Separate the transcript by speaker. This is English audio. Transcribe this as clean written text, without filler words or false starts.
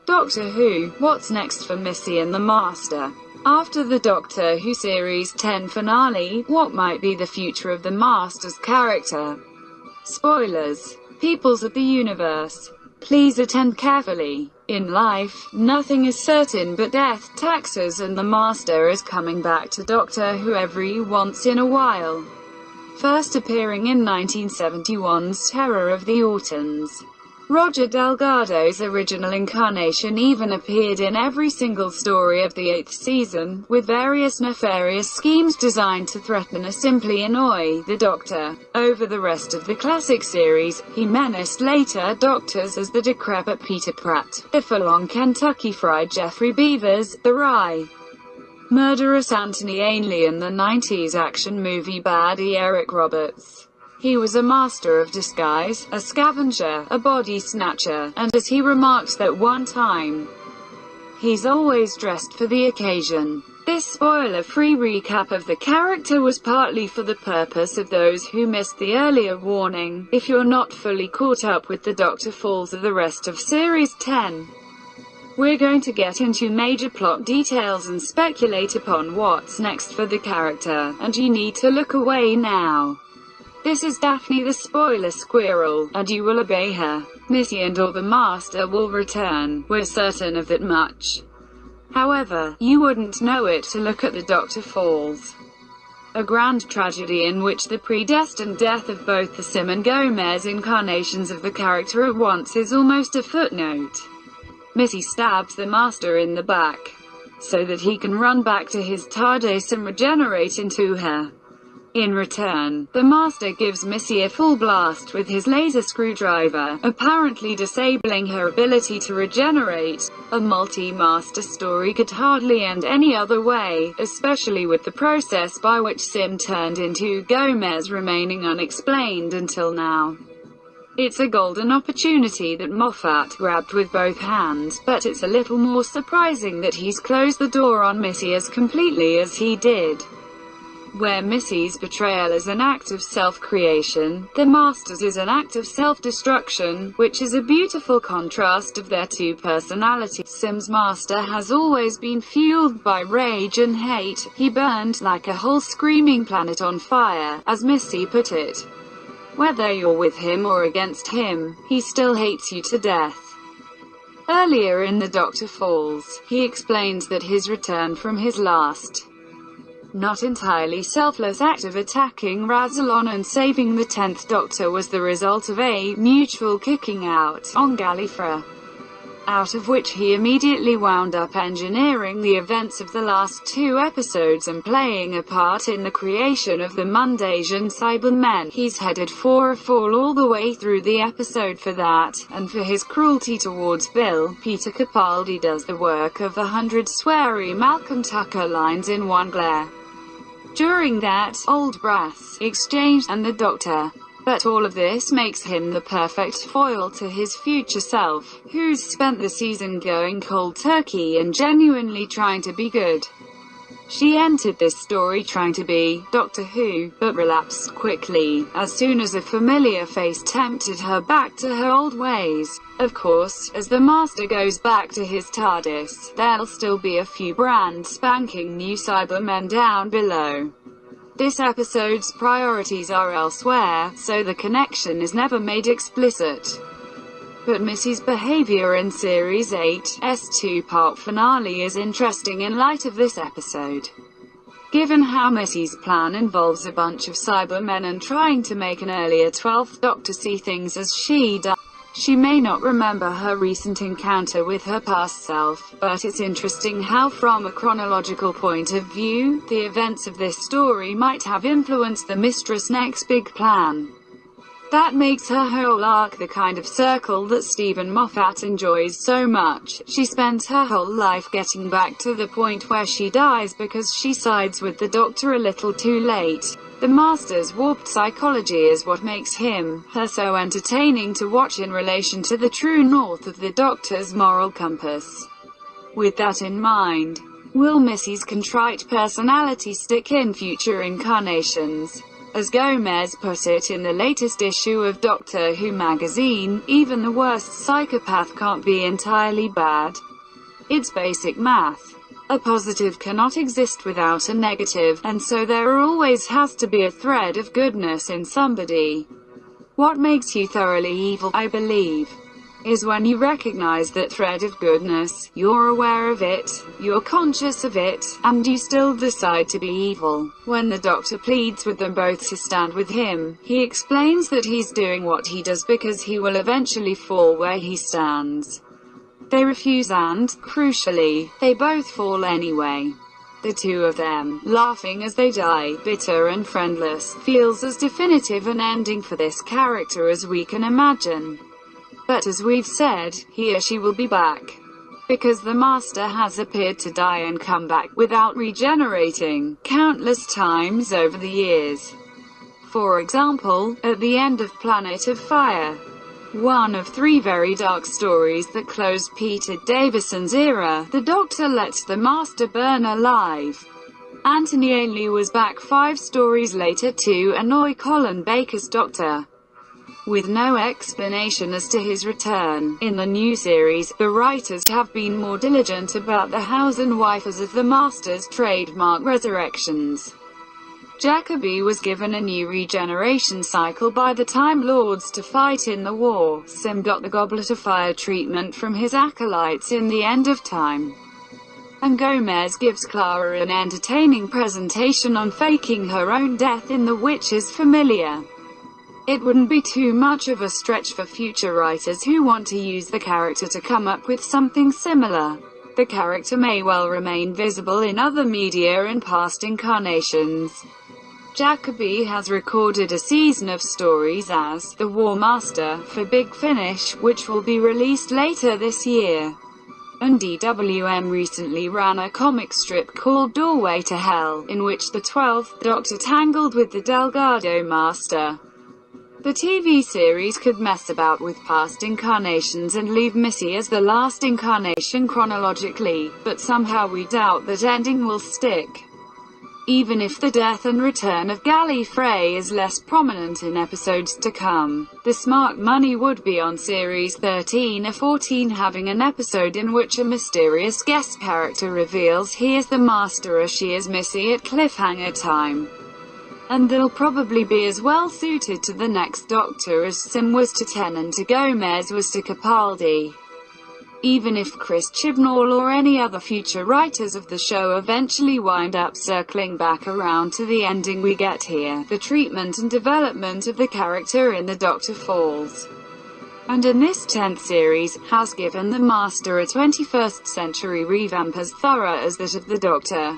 Speaker 1: Doctor Who, what's next for Missy and the Master? After the Doctor Who Series 10 finale, what might be the future of the Master's character? Spoilers. Peoples of the universe. Please attend carefully. In life, nothing is certain but death, taxes, and the Master is coming back to Doctor Who every once in a while. First appearing in 1971's Terror of the Autons. Roger Delgado's original incarnation even appeared in every single story of the 8th season, with various nefarious schemes designed to threaten or simply annoy the Doctor. Over the rest of the classic series, he menaced later Doctors as the decrepit Peter Pratt, the forlorn Kentucky Fried Jeffrey Beavers, the wry, murderous Anthony Ainley, and the 90s action movie baddie Eric Roberts. He was a master of disguise, a scavenger, a body snatcher, and as he remarked that one time, he's always dressed for the occasion. This spoiler-free recap of the character was partly for the purpose of those who missed the earlier warning, if you're not fully caught up with the Doctor Falls or the rest of Series 10. We're going to get into major plot details and speculate upon what's next for the character, and you need to look away now. This is Daphne the Spoiler Squirrel, and you will obey her. Missy and or the Master will return, we're certain of that much. However, you wouldn't know it to look at the Doctor Falls. A grand tragedy in which the predestined death of both the Sim and Gomez incarnations of the character at once is almost a footnote. Missy stabs the Master in the back, so that he can run back to his TARDIS and regenerate into her. In return, the Master gives Missy a full blast with his laser screwdriver, apparently disabling her ability to regenerate. A multi-Master story could hardly end any other way, especially with the process by which Sim turned into Gomez remaining unexplained until now. It's a golden opportunity that Moffat grabbed with both hands, but it's a little more surprising that he's closed the door on Missy as completely as he did. Where Missy's betrayal is an act of self-creation, the Master's is an act of self-destruction, which is a beautiful contrast of their two personalities. Sim's Master has always been fueled by rage and hate. He burned like a whole screaming planet on fire, as Missy put it. Whether you're with him or against him, he still hates you to death. Earlier in The Doctor Falls, he explains that his return from his last, not entirely selfless act of attacking Rassilon and saving the 10th Doctor was the result of a mutual kicking out on Gallifrey, out of which he immediately wound up engineering the events of the last two episodes and playing a part in the creation of the Mundasian Cybermen. He's headed for a fall all the way through the episode for that, and for his cruelty towards Bill, Peter Capaldi does the work of 100 sweary Malcolm Tucker lines in one glare. During that old brass exchange and the Doctor. But all of this makes him the perfect foil to his future self, who's spent the season going cold turkey and genuinely trying to be good. She entered this story trying to be Doctor Who, but relapsed quickly, as soon as a familiar face tempted her back to her old ways. Of course, as the Master goes back to his TARDIS, there'll still be a few brand spanking new Cybermen down below. This episode's priorities are elsewhere, so the connection is never made explicit. But Missy's behavior in Series 8's two-part finale is interesting in light of this episode. Given how Missy's plan involves a bunch of Cybermen and trying to make an earlier 12th Doctor see things as she does, she may not remember her recent encounter with her past self, but it's interesting how from a chronological point of view, the events of this story might have influenced the Mistress' next big plan. That makes her whole arc the kind of circle that Stephen Moffat enjoys so much. She spends her whole life getting back to the point where she dies because she sides with the Doctor a little too late. The Master's warped psychology is what makes him, her so entertaining to watch in relation to the true north of the Doctor's moral compass. With that in mind, will Missy's contrite personality stick in future incarnations? As Gomez put it in the latest issue of Doctor Who magazine, even the worst psychopath can't be entirely bad. It's basic math. A positive cannot exist without a negative, and so there always has to be a thread of goodness in somebody. What makes you thoroughly evil, I believe, is when you recognize that thread of goodness, you're aware of it, you're conscious of it, and you still decide to be evil. When the Doctor pleads with them both to stand with him, he explains that he's doing what he does because he will eventually fall where he stands. They refuse and, crucially, they both fall anyway. The two of them, laughing as they die, bitter and friendless, feels as definitive an ending for this character as we can imagine. But as we've said, he or she will be back. Because the Master has appeared to die and come back, without regenerating, countless times over the years. For example, at the end of Planet of Fire. One of 3 very dark stories that closed Peter Davison's era, the Doctor lets the Master burn alive. Anthony Ainley was back 5 stories later to annoy Colin Baker's Doctor, with no explanation as to his return. In the new series, the writers have been more diligent about the hows and why's of the Master's trademark resurrections. Jacobi was given a new regeneration cycle by the Time Lords to fight in the war. Sim got the Goblet of Fire treatment from his acolytes in The End of Time. And Gomez gives Clara an entertaining presentation on faking her own death in The Witch's Familiar. It wouldn't be too much of a stretch for future writers who want to use the character to come up with something similar. The character may well remain visible in other media and past incarnations. Jacobi has recorded a season of stories as The War Master for Big Finish, which will be released later this year. And DWM recently ran a comic strip called Doorway to Hell, in which the 12th Doctor tangled with the Delgado Master. The TV series could mess about with past incarnations and leave Missy as the last incarnation chronologically, but somehow we doubt that ending will stick. Even if the death and return of Gallifrey is less prominent in episodes to come, the smart money would be on Series 13 or 14 having an episode in which a mysterious guest character reveals he is the Master or she is Missy at cliffhanger time. And they'll probably be as well suited to the next Doctor as Sim was to Tennant or Gomez was to Capaldi. Even if Chris Chibnall or any other future writers of the show eventually wind up circling back around to the ending we get here, the treatment and development of the character in the Doctor Falls, and in this 10th series, has given the Master a 21st century revamp as thorough as that of the Doctor.